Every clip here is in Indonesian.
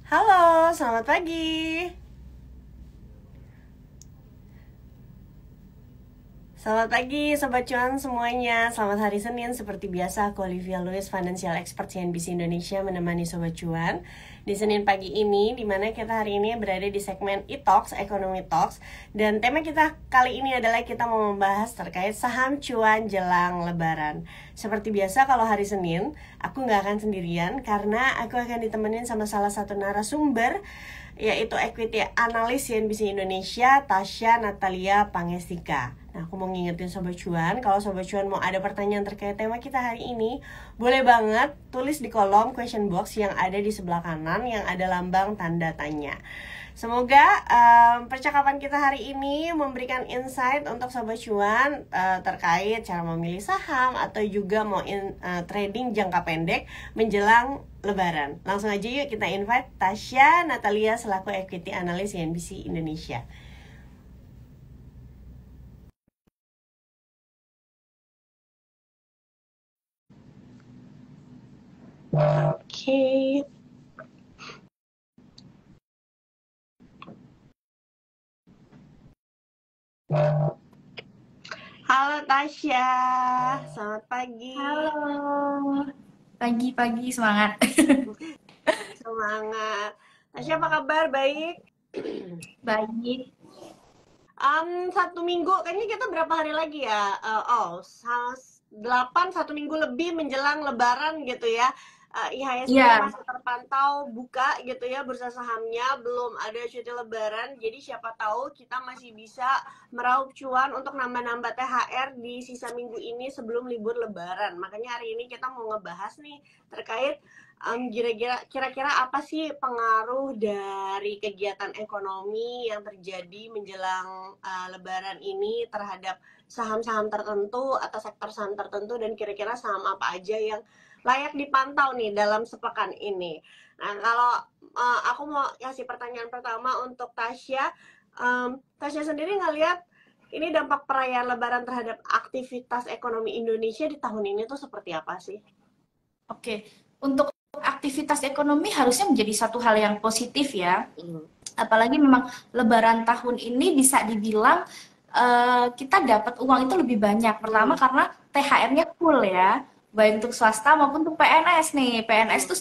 Halo, selamat pagi. Selamat pagi Sobat Cuan semuanya. Selamat hari Senin. Seperti biasa, aku Olivia Lewis, Financial Expert CNBC Indonesia, menemani Sobat Cuan di Senin pagi ini, dimana kita hari ini berada di segmen e-talks, Economy Talks. Dan tema kita kali ini adalah kita mau membahas terkait saham cuan jelang lebaran. Seperti biasa, kalau hari Senin aku nggak akan sendirian, karena aku akan ditemenin sama salah satu narasumber, yaitu equity analis CNBC Indonesia, Tasya Natalia Pangestika. Nah, aku mau ngingetin Sobat Cuan, kalau Sobat Cuan mau ada pertanyaan terkait tema kita hari ini, boleh banget tulis di kolom question box yang ada di sebelah kanan yang ada lambang tanda tanya. Semoga percakapan kita hari ini memberikan insight untuk Sobat Cuan terkait cara memilih saham atau juga mau trading jangka pendek menjelang lebaran. Langsung aja yuk kita invite Tasya Natalia selaku equity analis CNBC Indonesia. Oke. Halo Tasya, selamat pagi. Halo, pagi-pagi semangat. Semangat. Tasya apa kabar? Baik? Baik. Satu minggu, kayaknya kita berapa hari lagi ya? 8, satu minggu lebih menjelang lebaran gitu ya. IHSG Iya, masih terpantau buka gitu ya, bursa sahamnya belum ada cuti lebaran. Jadi siapa tahu kita masih bisa meraup cuan untuk nambah-nambah THR di sisa minggu ini sebelum libur lebaran. Makanya hari ini kita mau ngebahas nih terkait kira-kira apa sih pengaruh dari kegiatan ekonomi yang terjadi menjelang lebaran ini terhadap saham-saham tertentu atau sektor saham tertentu, dan kira-kira saham apa aja yang layak dipantau nih dalam sepekan ini. Nah, kalau aku mau kasih pertanyaan pertama untuk Tasya. Tasya sendiri ngelihat ini dampak perayaan lebaran terhadap aktivitas ekonomi Indonesia di tahun ini tuh seperti apa sih? oke. Untuk aktivitas ekonomi harusnya menjadi satu hal yang positif ya. Apalagi memang Lebaran tahun ini bisa dibilang kita dapat uang itu lebih banyak. Pertama Hmm. karena THR-nya full ya, baik untuk swasta maupun untuk PNS nih. PNS Hmm. tuh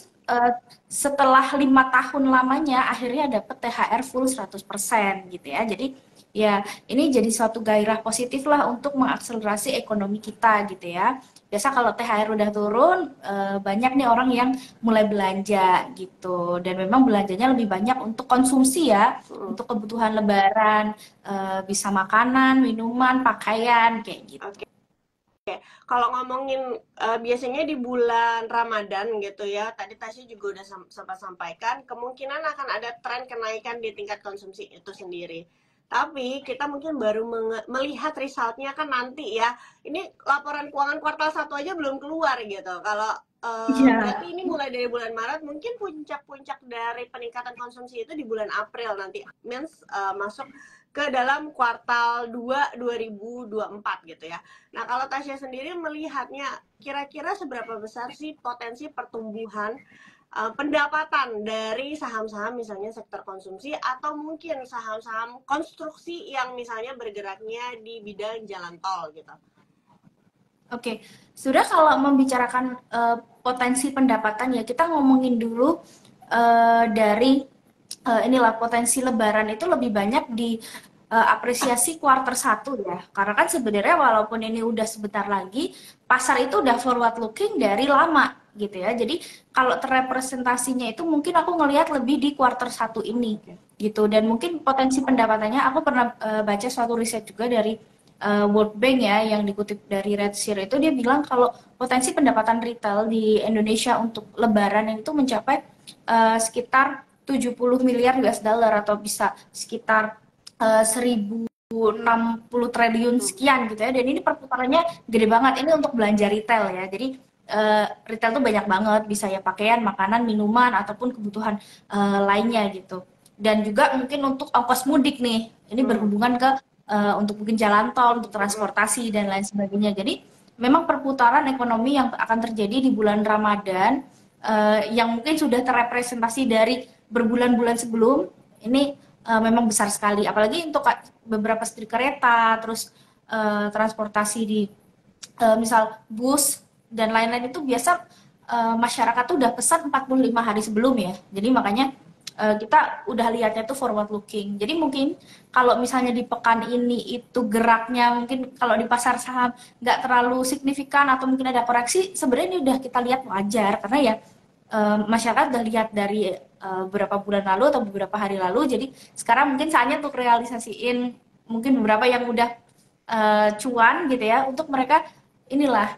setelah 5 tahun lamanya akhirnya dapat THR full 100% gitu ya. Jadi ya ini jadi suatu gairah positif lah untuk mengakselerasi ekonomi kita gitu ya. Biasa kalau THR udah turun, banyak nih orang yang mulai belanja gitu. Dan memang belanjanya lebih banyak untuk konsumsi ya, Hmm. untuk kebutuhan lebaran, bisa makanan, minuman, pakaian, kayak gitu. Oke. Kalau ngomongin biasanya di bulan Ramadan gitu ya, tadi Tasya juga udah sempat sampaikan, kemungkinan akan ada tren kenaikan di tingkat konsumsi itu sendiri. Tapi kita mungkin baru melihat resultnya kan nanti ya. Ini laporan keuangan kuartal 1 aja belum keluar gitu. Kalau berarti Iya. ini mulai dari bulan Maret, mungkin puncak-puncak dari peningkatan konsumsi itu di bulan April nanti. Means masuk ke dalam kuartal 2 2024 gitu ya. Nah, kalau Tasya sendiri melihatnya, kira-kira seberapa besar sih potensi pertumbuhan pendapatan dari saham-saham misalnya sektor konsumsi atau mungkin saham-saham konstruksi yang misalnya bergeraknya di bidang jalan tol gitu. Oke, sudah kalau membicarakan potensi pendapatan ya kita ngomongin dulu dari inilah potensi Lebaran itu lebih banyak di apresiasi kuarter 1 ya. Karena kan sebenarnya walaupun ini udah sebentar lagi, pasar itu udah forward looking dari lama gitu ya. Jadi kalau terrepresentasinya itu mungkin aku ngelihat lebih di kuarter 1 ini gitu. Dan mungkin potensi pendapatannya aku pernah baca suatu riset juga dari World Bank ya yang dikutip dari Redseer itu dia bilang kalau potensi pendapatan retail di Indonesia untuk Lebaran itu mencapai sekitar 70 miliar US dollar atau bisa sekitar 1.060 triliun Hmm. sekian gitu ya. Dan ini perputarannya gede banget ini untuk belanja retail ya. Jadi retail tuh banyak banget bisa ya pakaian, makanan, minuman ataupun kebutuhan lainnya gitu. Dan juga mungkin untuk ongkos mudik nih. Ini Hmm. berhubungan ke untuk mungkin jalan tol, untuk Hmm. transportasi dan lain sebagainya. Jadi memang perputaran ekonomi yang akan terjadi di bulan Ramadan yang mungkin sudah terrepresentasi dari berbulan-bulan sebelum ini memang besar sekali. Apalagi untuk beberapa setir kereta, terus transportasi di misal bus dan lain-lain itu biasa masyarakat tuh udah pesan 45 hari sebelum ya. Jadi makanya kita udah lihatnya tuh forward looking. Jadi mungkin kalau misalnya di pekan ini itu geraknya mungkin kalau di pasar saham nggak terlalu signifikan atau mungkin ada koreksi, sebenarnya ini udah kita lihat wajar karena ya masyarakat udah lihat dari beberapa bulan lalu atau beberapa hari lalu. Jadi sekarang mungkin saatnya untuk realisasiin mungkin beberapa yang udah cuan gitu ya untuk mereka inilah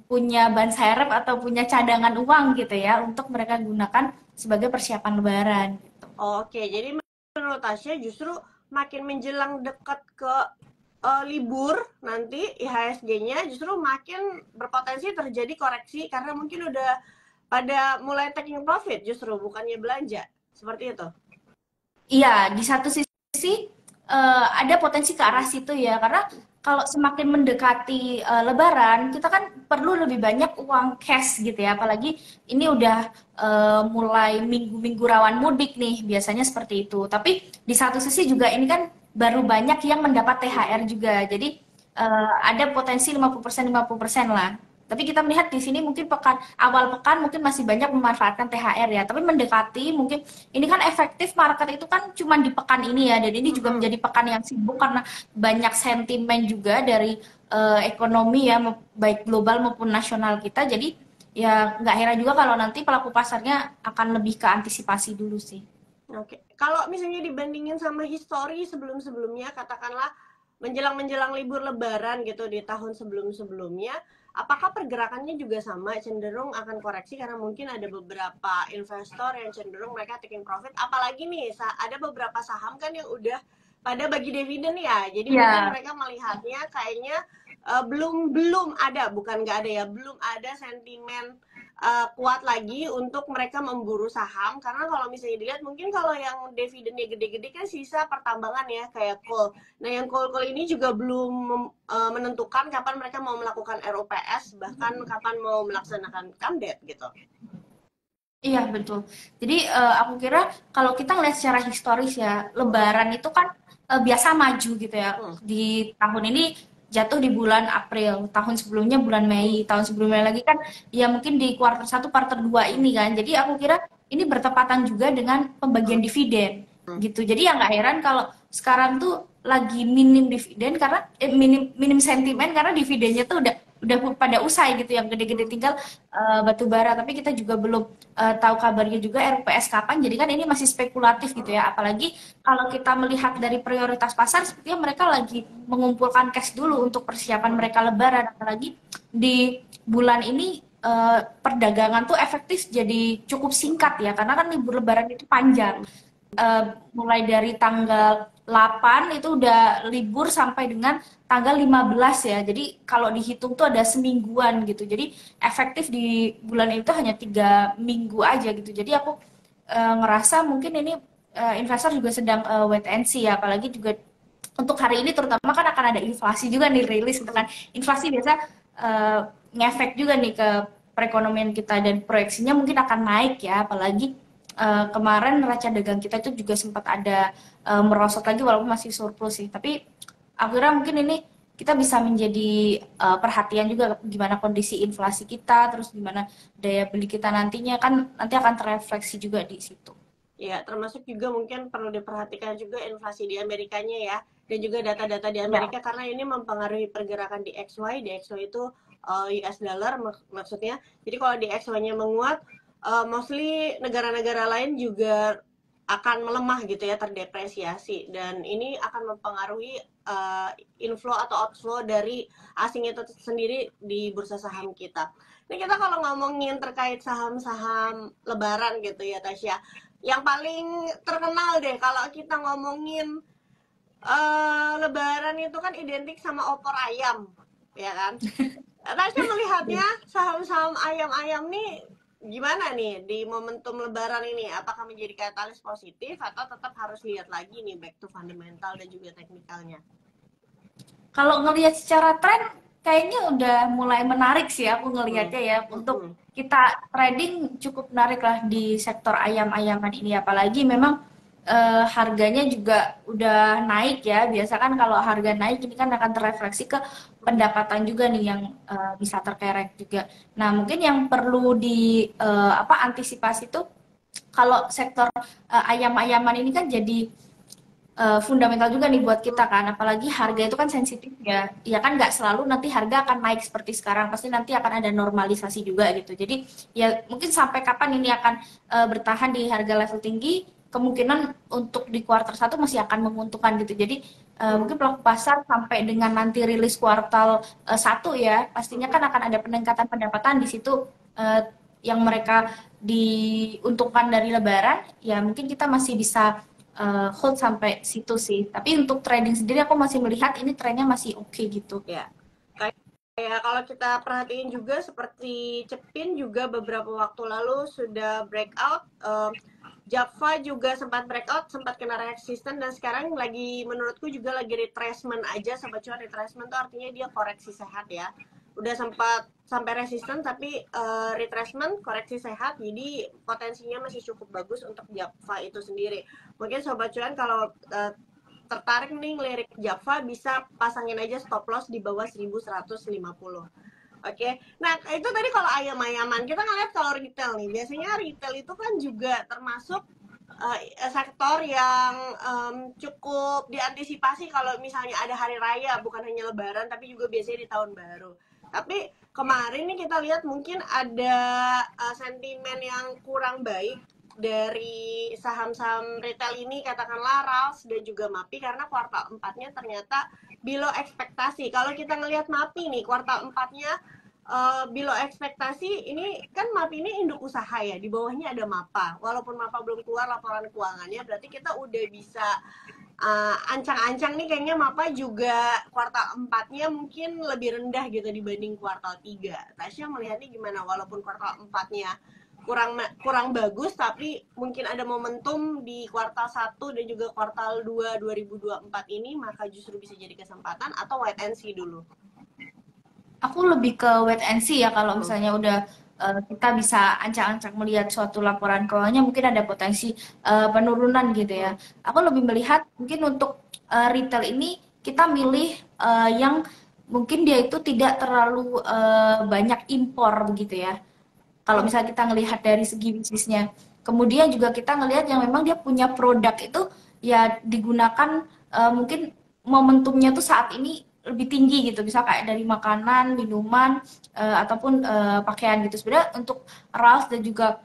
punya ban serep atau punya cadangan uang gitu ya untuk mereka gunakan sebagai persiapan lebaran gitu. Oke, jadi menurut Tasya justru makin menjelang dekat ke libur nanti IHSG-nya justru makin berpotensi terjadi koreksi karena mungkin udah pada mulai taking profit justru bukannya belanja. Seperti itu. Iya, di satu sisi ada potensi ke arah situ ya, karena kalau semakin mendekati Lebaran, kita kan perlu lebih banyak uang cash gitu ya, apalagi ini udah mulai minggu-minggu rawan mudik nih, biasanya seperti itu. Tapi di satu sisi juga ini kan baru banyak yang mendapat THR juga, jadi ada potensi 50% lah. Tapi kita melihat di sini mungkin awal pekan mungkin masih banyak memanfaatkan THR ya. Tapi mendekati mungkin ini kan efektif market itu kan cuma di pekan ini ya. Dan ini juga menjadi pekan yang sibuk karena banyak sentimen juga dari ekonomi ya baik global maupun nasional kita. Jadi ya nggak heran juga kalau nanti pelaku pasarnya akan lebih ke antisipasi dulu sih. Oke, kalau misalnya dibandingin sama histori sebelum-sebelumnya, katakanlah menjelang-menjelang libur Lebaran gitu di tahun sebelum-sebelumnya, apakah pergerakannya juga sama cenderung akan koreksi karena mungkin ada beberapa investor yang cenderung mereka taking profit, apalagi nih ada beberapa saham kan yang udah pada bagi dividen ya, jadi mungkin mereka melihatnya kayaknya belum belum ada, bukan nggak ada ya, belum ada sentimen kuat lagi untuk mereka memburu saham karena kalau misalnya dilihat mungkin kalau yang dividennya gede-gede kan sisa pertambangan ya kayak coal. Nah yang coal ini juga belum menentukan kapan mereka mau melakukan ROPS bahkan kapan mau melaksanakan kamdet gitu. Iya betul. Jadi aku kira kalau kita ngeliat secara historis ya, Lebaran itu kan biasa maju gitu ya. Di tahun ini jatuh di bulan April, tahun sebelumnya bulan Mei, tahun sebelumnya lagi kan ya mungkin di kuartal 1, kuartal 2 ini kan. Jadi aku kira ini bertepatan juga dengan pembagian dividen gitu. Jadi ya nggak heran kalau sekarang tuh lagi minim dividen karena minim minim sentimen karena dividennya tuh udah pada usai gitu yang gede-gede tinggal batu bara, tapi kita juga belum tahu kabarnya juga RPS kapan, jadi kan ini masih spekulatif gitu ya, apalagi kalau kita melihat dari prioritas pasar sepertinya mereka lagi mengumpulkan cash dulu untuk persiapan mereka lebaran, apalagi di bulan ini perdagangan tuh efektif jadi cukup singkat ya, karena kan libur lebaran itu panjang. Mulai dari tanggal 8 itu udah libur sampai dengan tanggal 15 ya. Jadi kalau dihitung tuh ada semingguan gitu. Jadi efektif di bulan itu hanya 3 minggu aja gitu. Jadi aku ngerasa mungkin ini investor juga sedang wait and see ya. Apalagi juga untuk hari ini terutama kan akan ada inflasi juga nih rilis gitu kan. Inflasi biasa ngefek juga nih ke perekonomian kita dan proyeksinya mungkin akan naik ya. Apalagi kemarin neraca dagang kita itu juga sempat ada merosot lagi walaupun masih surplus sih. Tapi akhirnya mungkin ini kita bisa menjadi perhatian juga gimana kondisi inflasi kita, terus gimana daya beli kita nantinya kan nanti akan terrefleksi juga di situ. Ya, termasuk juga mungkin perlu diperhatikan juga inflasi di Amerikanya ya, dan juga data-data di Amerika ya. Karena ini mempengaruhi pergerakan di XY. Di XY itu US dollar maksudnya. Jadi kalau di XY-nya menguat, mostly negara-negara lain juga akan melemah gitu ya, terdepresiasi, dan ini akan mempengaruhi inflow atau outflow dari asing itu sendiri di bursa saham kita. Nah kita kalau ngomongin terkait saham-saham lebaran gitu ya Tasya, yang paling terkenal deh kalau kita ngomongin lebaran itu kan identik sama opor ayam, ya kan? Tasya melihatnya saham-saham ayam-ayam nih gimana nih di momentum lebaran ini? Apakah menjadi katalis positif atau tetap harus lihat lagi nih back to fundamental dan juga teknikalnya? Kalau ngelihat secara tren kayaknya udah mulai menarik sih aku ngelihatnya ya untuk Mm-mm. kita trading cukup menarik lah di sektor ayam-ayaman ini apalagi memang harganya juga udah naik ya. Biasa kan kalau harga naik ini kan akan terefleksi ke pendapatan juga nih yang bisa terkerek juga. Nah, mungkin yang perlu di apa antisipasi tuh kalau sektor ayam-ayaman ini kan jadi fundamental juga nih buat kita kan, apalagi harga itu kan sensitif ya, ya kan nggak selalu nanti harga akan naik seperti sekarang, pasti nanti akan ada normalisasi juga gitu. Jadi ya mungkin sampai kapan ini akan bertahan di harga level tinggi, kemungkinan untuk di kuartal satu masih akan menguntungkan gitu. Jadi mungkin pelaku pasar sampai dengan nanti rilis kuartal satu ya, pastinya kan akan ada peningkatan pendapatan di situ yang mereka diuntungkan dari lebaran, ya mungkin kita masih bisa hold sampai situ sih. Tapi untuk trading sendiri aku masih melihat ini trennya masih oke gitu. Ya, kayak kalau kita perhatiin juga seperti Cepin juga beberapa waktu lalu sudah breakout. Java juga sempat breakout, sempat kena resisten dan sekarang lagi menurutku juga lagi retracement aja. Sobat cuan, retracement itu artinya dia koreksi sehat ya. Udah sempat sampai resisten tapi retracement koreksi sehat, jadi potensinya masih cukup bagus untuk Java itu sendiri. Mungkin sobat cuan kalau tertarik nih ngelirik Java bisa pasangin aja stop loss di bawah 1150. Oke, nah itu tadi kalau ayam-ayaman. Kita ngeliat kalau retail nih, biasanya retail itu kan juga termasuk sektor yang cukup diantisipasi kalau misalnya ada hari raya, bukan hanya lebaran, tapi juga biasanya di tahun baru. Tapi kemarin nih kita lihat mungkin ada sentimen yang kurang baik dari saham-saham retail ini, katakanlah Rals dan juga MAPI, karena kuartal 4-nya ternyata below ekspektasi. Kalau kita ngelihat MAPI nih, kuartal 4-nya below ekspektasi. Ini kan MAPI ini induk usaha ya, di bawahnya ada MAPA. Walaupun MAPA belum keluar laporan keuangannya, berarti kita udah bisa ancang-ancang nih kayaknya MAPA juga kuartal 4-nya mungkin lebih rendah gitu dibanding kuartal 3. Tasya melihatnya gimana? Walaupun kuartal 4-nya kurang kurang bagus, tapi mungkin ada momentum di kuartal 1 dan juga kuartal 2 2024 ini, maka justru bisa jadi kesempatan atau wait and see dulu. Aku lebih ke wait and see ya kalau Hmm. misalnya udah kita bisa ancang-ancang melihat suatu laporan keuangannya mungkin ada potensi penurunan gitu ya. Hmm. Aku lebih melihat mungkin untuk retail ini kita milih yang mungkin dia itu tidak terlalu banyak impor begitu ya. Kalau misalnya kita ngelihat dari segi bisnisnya. Kemudian juga kita ngelihat yang memang dia punya produk itu ya digunakan mungkin momentumnya tuh saat ini lebih tinggi gitu. Bisa kayak dari makanan, minuman, ataupun pakaian gitu. Sebenarnya untuk Ralph dan juga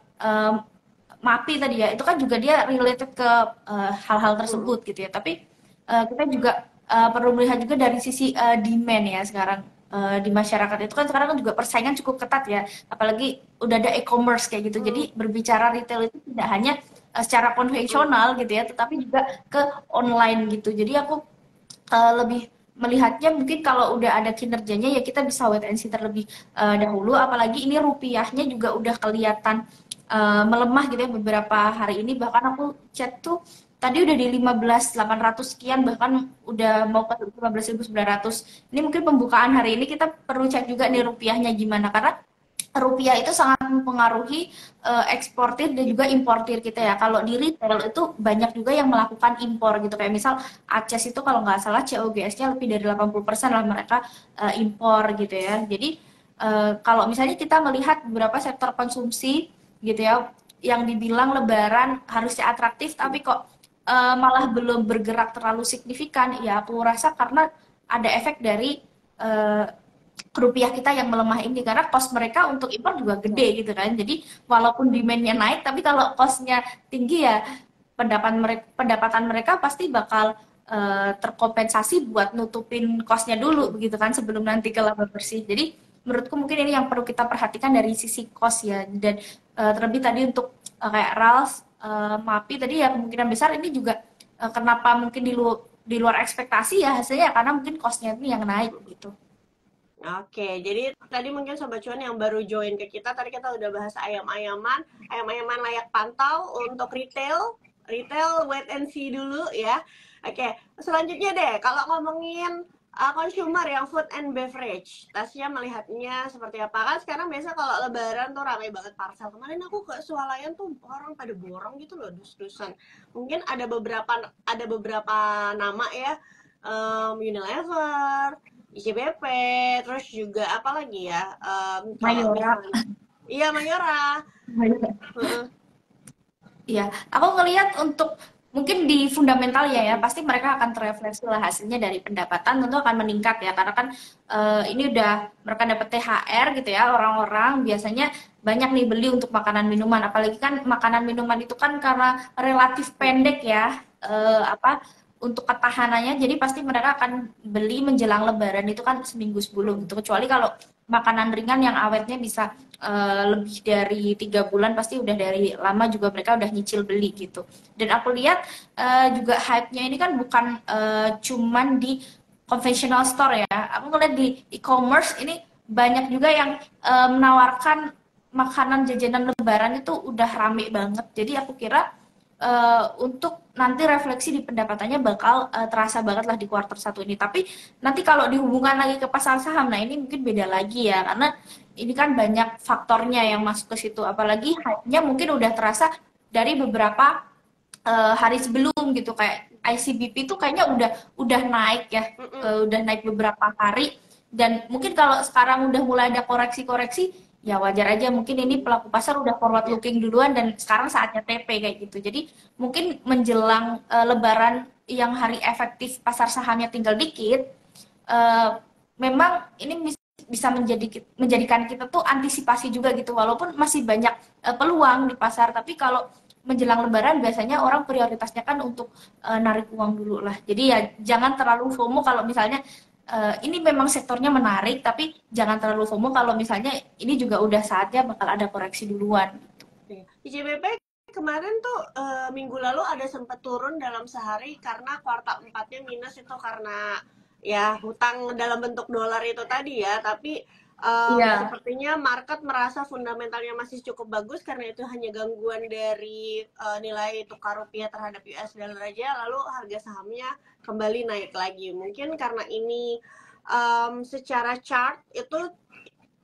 MAPI tadi ya, itu kan juga dia related ke hal-hal Hmm. tersebut gitu ya. Tapi kita juga perlu melihat juga dari sisi demand ya sekarang di masyarakat itu kan sekarang kan juga persaingan cukup ketat ya, apalagi udah ada e-commerce kayak gitu. Hmm. Jadi berbicara retail itu tidak hanya secara Hmm. konvensional gitu ya, tetapi juga ke online gitu. Jadi aku lebih melihatnya mungkin kalau udah ada kinerjanya ya kita bisa wait and see terlebih dahulu. Apalagi ini rupiahnya juga udah kelihatan melemah gitu ya beberapa hari ini. Bahkan aku chat tuh tadi udah di 15.800 sekian, bahkan udah mau ke 15.900. Ini mungkin pembukaan hari ini kita perlu cek juga nih rupiahnya gimana, karena rupiah itu sangat mempengaruhi eksportir dan juga importir kita ya. Kalau di retail itu banyak juga yang melakukan impor gitu. Kayak misal Aces itu kalau nggak salah COGS-nya lebih dari 80% lah mereka impor gitu ya. Jadi kalau misalnya kita melihat beberapa sektor konsumsi gitu ya, yang dibilang lebaran harusnya atraktif, tapi kok malah belum bergerak terlalu signifikan, ya aku rasa karena ada efek dari eh, rupiah kita yang melemah ini karena cost mereka untuk impor juga gede Oke. gitu kan. Jadi walaupun demand-nya naik tapi kalau cost-nya tinggi ya pendapatan mereka pasti bakal terkompensasi buat nutupin cost-nya dulu begitu kan sebelum nanti ke laba bersih. Jadi menurutku mungkin ini yang perlu kita perhatikan dari sisi cost ya, dan terlebih tadi untuk kayak RALS, MAPI tadi ya kemungkinan besar ini juga kenapa mungkin di luar ekspektasi ya hasilnya karena mungkin cost-nya ini yang naik gitu. Oke, jadi tadi mungkin Sobat Cuan yang baru join ke kita, tadi kita udah bahas ayam-ayaman, ayam-ayaman layak pantau untuk retail, retail wait and see dulu ya. Oke, selanjutnya deh, kalau ngomongin consumer yang food and beverage. Tasya melihatnya seperti apa? Kan sekarang biasa kalau lebaran tuh ramai banget parcel. Kemarin aku ke Swalayan tuh orang pada borong gitu loh, dus-dusan. Mungkin ada beberapa nama ya, Unilever, ICBP, terus juga apa lagi ya? Kalau Mayora. misalnya, iya Mayora. Mayora. Heeh. Iya, aku ngelihat untuk mungkin di fundamental ya, pasti mereka akan terefleksi lah hasilnya dari pendapatan tentu akan meningkat ya, karena kan ini udah mereka dapat THR gitu ya, orang-orang biasanya banyak nih beli untuk makanan minuman, apalagi kan makanan minuman itu kan karena relatif pendek ya, apa untuk ketahanannya, jadi pasti mereka akan beli menjelang Lebaran itu kan seminggu sebelum gitu, kecuali kalau makanan ringan yang awetnya bisa lebih dari 3 bulan pasti udah dari lama juga mereka udah nyicil beli gitu. Dan aku lihat juga hype-nya ini kan bukan cuman di conventional store ya. Aku ngeliat di e-commerce ini banyak juga yang menawarkan makanan jajanan lebaran itu udah rame banget. Jadi aku kira untuk nanti refleksi di pendapatannya bakal terasa banget lah di kuartal 1 ini. Tapi nanti kalau dihubungkan lagi ke pasar saham, nah ini mungkin beda lagi ya, karena ini kan banyak faktornya yang masuk ke situ. Apalagi hype-nya mungkin udah terasa dari beberapa hari sebelum gitu, kayak ICBP itu kayaknya udah naik ya, udah naik beberapa hari, dan mungkin kalau sekarang udah mulai ada koreksi-koreksi ya wajar aja, mungkin ini pelaku pasar udah forward Ya. looking duluan dan sekarang saatnya TP kayak gitu. Jadi mungkin menjelang lebaran yang hari efektif pasar sahamnya tinggal dikit, eh, memang ini bisa menjadikan kita tuh antisipasi juga gitu, walaupun masih banyak peluang di pasar, tapi kalau menjelang lebaran biasanya orang prioritasnya kan untuk narik uang dulu lah. Jadi ya jangan terlalu FOMO kalau misalnya ini memang sektornya menarik, tapi jangan terlalu FOMO kalau misalnya ini juga udah saatnya bakal ada koreksi duluan. Iya. ICBP kemarin tuh minggu lalu ada sempat turun dalam sehari karena kuartal empatnya minus itu karena ya hutang dalam bentuk dolar itu tadi ya. Tapi Iya. sepertinya market merasa fundamentalnya masih cukup bagus karena itu hanya gangguan dari nilai tukar rupiah terhadap US dollar aja. Lalu harga sahamnya kembali naik lagi. Mungkin karena ini secara chart itu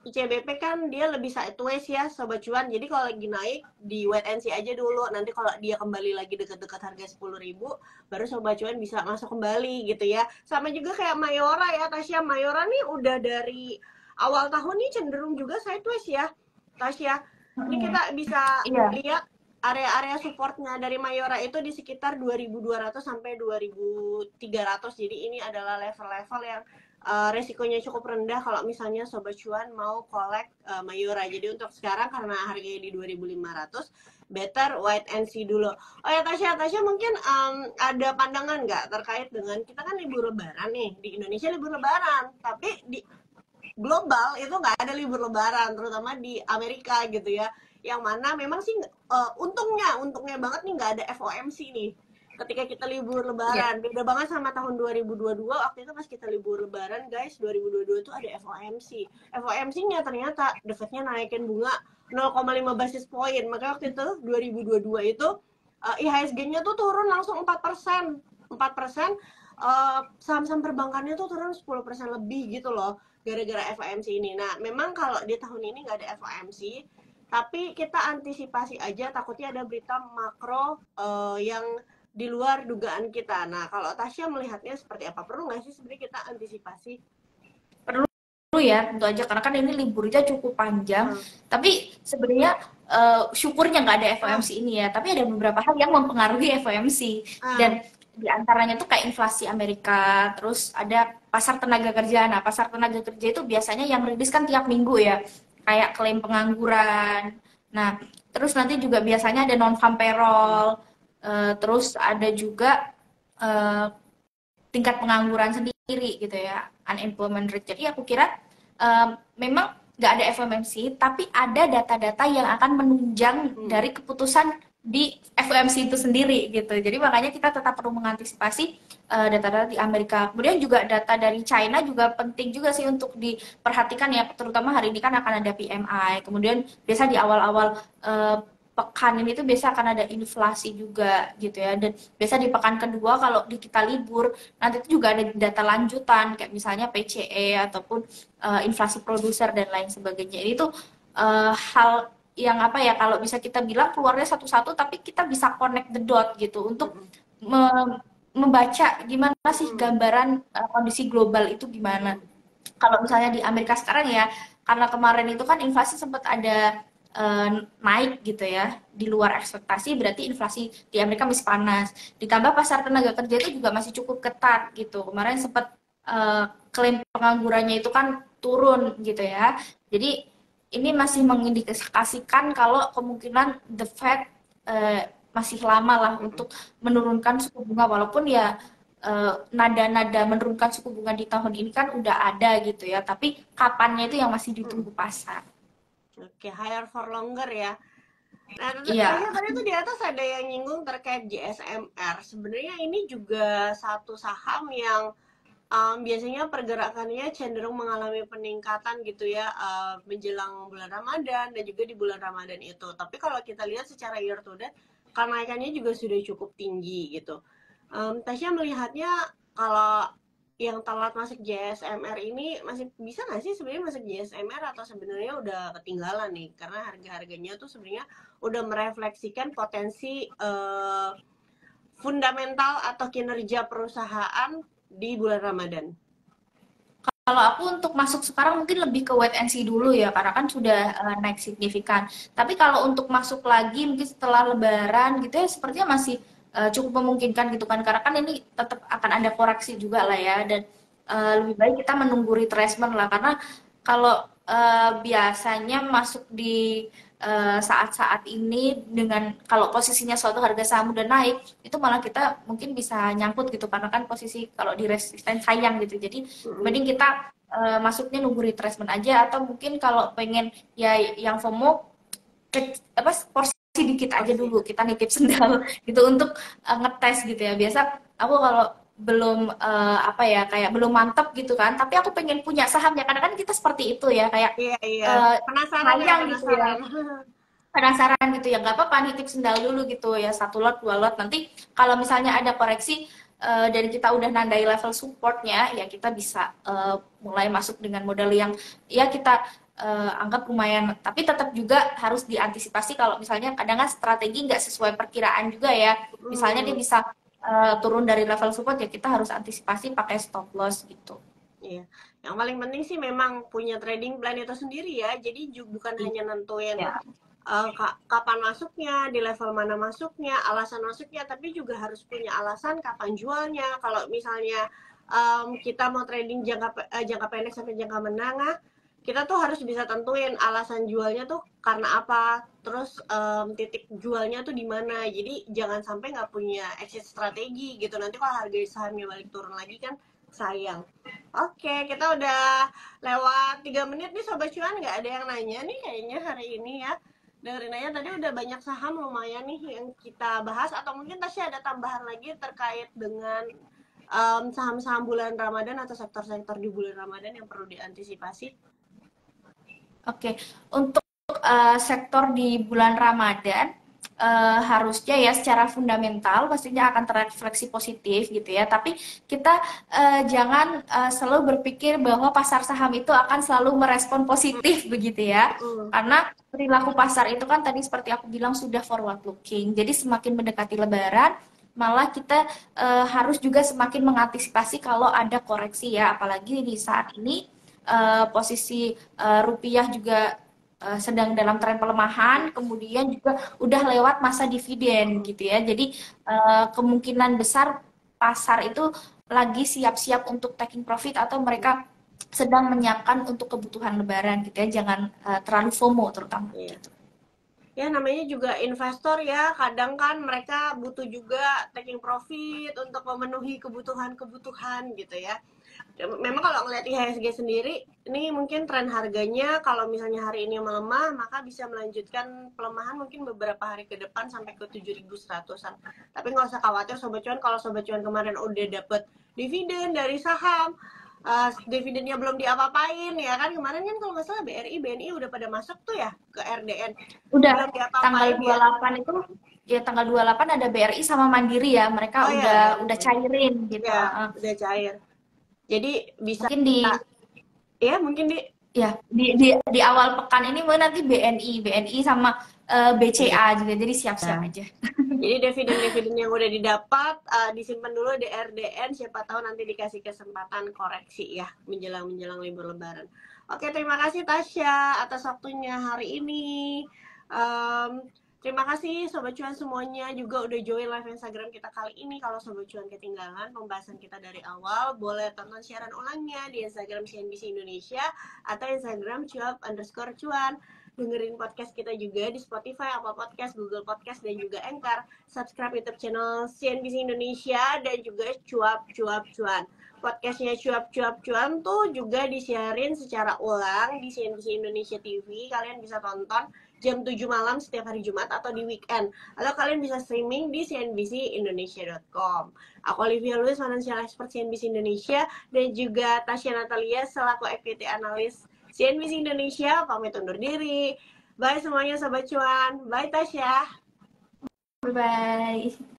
ICBP kan dia lebih sideways ya Sobat Cuan. Jadi kalau lagi naik di wait and see aja dulu. Nanti kalau dia kembali lagi deket-deket harga 10.000 baru Sobat Cuan bisa masuk kembali gitu ya. Sama juga kayak Mayora ya Tasya. Mayora nih udah dari awal tahun nih cenderung juga sideways ya Tasya. Ini kita bisa Iya. lihat area-area supportnya dari Mayora itu di sekitar 2.200 sampai 2.300. Jadi ini adalah level-level yang resikonya cukup rendah kalau misalnya Sobat Cuan mau collect Mayora. Jadi untuk sekarang karena harganya di 2.500, better wait and see dulu. Oh ya Tasya mungkin ada pandangan nggak terkait dengan kita kan libur lebaran nih, di Indonesia libur lebaran, tapi di global itu nggak ada libur lebaran, terutama di Amerika gitu ya. Yang mana memang sih untungnya banget nih nggak ada FOMC nih ketika kita libur Iya. lebaran. Beda banget sama tahun 2022, waktu itu pas kita libur lebaran guys, 2022 itu ada FOMC. FOMC-nya ternyata The Fed-nya naikin bunga 0,5 basis point. Maka waktu itu 2022 itu IHSG-nya tuh turun langsung 4%. 4%, saham-saham perbankannya tuh turun 10% lebih gitu loh gara-gara FOMC ini. Nah, memang kalau di tahun ini nggak ada FOMC, tapi kita antisipasi aja takutnya ada berita makro yang di luar dugaan kita. Nah, kalau Tasya melihatnya seperti apa? Perlu nggak sih sebenarnya kita antisipasi? Perlu ya, tentu aja karena kan ini liburnya cukup panjang. Hmm. Tapi sebenarnya syukurnya nggak ada Ah, FOMC ini ya. Tapi ada beberapa hal yang mempengaruhi FOMC, ah, dan di antaranya tuh kayak inflasi Amerika, terus ada pasar tenaga kerja. Nah, pasar tenaga kerja itu biasanya yang rilis kan tiap minggu ya, kayak klaim pengangguran. Nah, terus nanti juga biasanya ada non-farm payroll, terus ada juga eh, tingkat pengangguran sendiri gitu ya, unemployment rate. Jadi aku kira memang nggak ada FOMC, tapi ada data-data yang akan menunjang hmm. dari keputusan di FOMC itu sendiri gitu. Jadi makanya kita tetap perlu mengantisipasi data-data di Amerika. Kemudian juga data dari China juga penting juga sih untuk diperhatikan ya, terutama hari ini kan akan ada PMI. Kemudian biasa di awal-awal pekan ini tuh biasa akan ada inflasi juga gitu ya. Dan biasa di pekan kedua kalau di kita libur, nanti itu juga ada data lanjutan kayak misalnya PCE ataupun inflasi produser dan lain sebagainya. Ini tuh hal yang apa ya, kalau bisa kita bilang keluarnya satu-satu tapi kita bisa connect the dot gitu untuk membaca gimana sih gambaran kondisi global itu gimana. Kalau misalnya di Amerika sekarang ya, karena kemarin itu kan inflasi sempat ada naik gitu ya, di luar ekspektasi, berarti inflasi di Amerika masih panas. Ditambah pasar tenaga kerja itu juga masih cukup ketat gitu. Kemarin sempat klaim penganggurannya itu kan turun gitu ya. Jadi ini masih mengindikasikan kalau kemungkinan the Fed masih lama lah untuk menurunkan suku bunga, walaupun ya nada-nada menurunkan suku bunga di tahun ini kan udah ada gitu ya, tapi kapannya itu yang masih ditunggu pasar. Oke, higher for longer ya. Nah, Tasya Iya, tadi tuh di atas ada yang nyinggung terkait JSMR. Sebenarnya ini juga satu saham yang biasanya pergerakannya cenderung mengalami peningkatan gitu ya, menjelang bulan Ramadan dan juga di bulan Ramadan itu. Tapi kalau kita lihat secara year to date, kenaikannya juga sudah cukup tinggi gitu. Tasya melihatnya kalau yang telat masuk JSMR ini masih bisa nggak sih sebenarnya masuk JSMR, atau sebenarnya udah ketinggalan nih karena harga-harganya tuh sebenarnya udah merefleksikan potensi fundamental atau kinerja perusahaan di bulan Ramadan. kalau aku untuk masuk sekarang mungkin lebih ke wait and see dulu ya, karena kan sudah naik signifikan. Tapi kalau untuk masuk lagi mungkin setelah Lebaran gitu ya, sepertinya masih cukup memungkinkan gitu kan, karena kan ini tetap akan ada koreksi juga lah ya, dan lebih baik kita menunggu retracement lah, karena kalau biasanya masuk di saat-saat ini dengan kalau posisinya suatu harga saham udah naik, itu malah kita mungkin bisa nyangkut gitu, karena kan posisi kalau di resisten sayang gitu. Jadi mending kita masuknya nunggu retracement aja, atau mungkin kalau pengen ya yang FOMO apa porsi dikit aja Porsi. dulu, kita nitip sendal gitu untuk ngetes gitu ya. Biasa aku kalau belum apa ya, kayak belum mantep gitu kan, tapi aku pengen punya sahamnya, karena kan kita seperti itu ya, kayak Iya, iya. eh, Penasaran ya, sayang gitu penasaran. ya, penasaran gitu ya, nggak apa-apa nitip sendal dulu gitu ya, satu lot dua lot, nanti kalau misalnya ada koreksi dan kita udah nandai level supportnya ya, kita bisa mulai masuk dengan modal yang ya kita anggap lumayan, tapi tetap juga harus diantisipasi kalau misalnya kadang kan strategi nggak sesuai perkiraan juga ya, misalnya dia Hmm, bisa turun dari level support, ya kita harus antisipasi pakai stop loss gitu. iya. Yang paling penting sih memang punya trading plan itu sendiri ya. Jadi bukan hanya nentuin Iya. kapan masuknya, di level mana masuknya, alasan masuknya, tapi juga harus punya alasan kapan jualnya. Kalau misalnya kita mau trading jangka pendek sampai jangka menengah, kita tuh harus bisa tentuin alasan jualnya tuh karena apa, terus titik jualnya tuh di mana. Jadi jangan sampai nggak punya exit strategi gitu. Nanti kalau harga sahamnya balik turun lagi kan sayang. Oke, kita udah lewat 3 menit nih Sobat Cuan, nggak ada yang nanya nih kayaknya hari ini ya. Dengerin aja, tadi udah banyak saham lumayan nih yang kita bahas, atau mungkin Tasya ada tambahan lagi terkait dengan saham-saham bulan Ramadan atau sektor-sektor di bulan Ramadan yang perlu diantisipasi. Oke, untuk sektor di bulan Ramadan harusnya ya secara fundamental pastinya akan terefleksi positif gitu ya. Tapi kita jangan selalu berpikir bahwa pasar saham itu akan selalu merespon positif begitu ya. Mm-mm. Karena perilaku pasar itu kan tadi seperti aku bilang sudah forward looking. Jadi semakin mendekati Lebaran, malah kita harus juga semakin mengantisipasi kalau ada koreksi ya. Apalagi di saat ini posisi rupiah juga sedang dalam tren pelemahan, kemudian juga udah lewat masa dividen gitu ya. Jadi kemungkinan besar pasar itu lagi siap-siap untuk taking profit, atau mereka sedang menyiapkan untuk kebutuhan lebaran gitu ya. Jangan terlalu FOMO terutama Iya. gitu. Ya namanya juga investor ya, kadang kan mereka butuh juga taking profit untuk memenuhi kebutuhan-kebutuhan gitu ya. Memang kalau ngelihat IHSG sendiri, ini mungkin tren harganya kalau misalnya hari ini melemah, maka bisa melanjutkan pelemahan mungkin beberapa hari ke depan sampai ke 7.100-an. Tapi nggak usah khawatir Sobat Cuan, kalau Sobat Cuan kemarin udah dapet dividen dari saham, dividennya belum diapa-apain ya kan. Kemarin kan kalau nggak salah BRI, BNI udah pada masuk tuh ya ke RDN. Udah Belum tanggal diapa-apain ya. 28 itu ya tanggal 28 ada BRI sama Mandiri ya. Mereka Oh ya, udah BRI. cairin gitu. Ya, udah cair. Jadi bisa Mungkin di ya mungkin di ya di awal pekan ini mungkin nanti BNI sama BCA juga. Jadi siap-siap ya. aja. Jadi dividen-dividen yang udah didapat disimpan dulu di RDN, siapa tahu nanti dikasih kesempatan koreksi ya menjelang libur Lebaran. Oke, terima kasih Tasya atas waktunya hari ini. Terima kasih Sobat Cuan semuanya juga udah join live Instagram kita kali ini. Kalau Sobat Cuan ketinggalan pembahasan kita dari awal, boleh tonton siaran ulangnya di Instagram CNBC Indonesia atau Instagram cuap_cuan. Dengerin podcast kita juga di Spotify, Apple Podcast, Google Podcast, dan juga Anchor. Subscribe YouTube channel CNBC Indonesia dan juga Cuap Cuan. Podcastnya Cuap Cuan tuh juga disiarin secara ulang di CNBC Indonesia TV. Kalian bisa tonton jam 7 malam setiap hari Jumat atau di weekend. Atau kalian bisa streaming di cnbcindonesia.com. Aku Olivia Luis, Financial Expert CNBC Indonesia, dan juga Tasya Natalia selaku Equity Analyst CNBC Indonesia, pamit undur diri. Bye semuanya Sobat Cuan. Bye Tasya. Bye bye.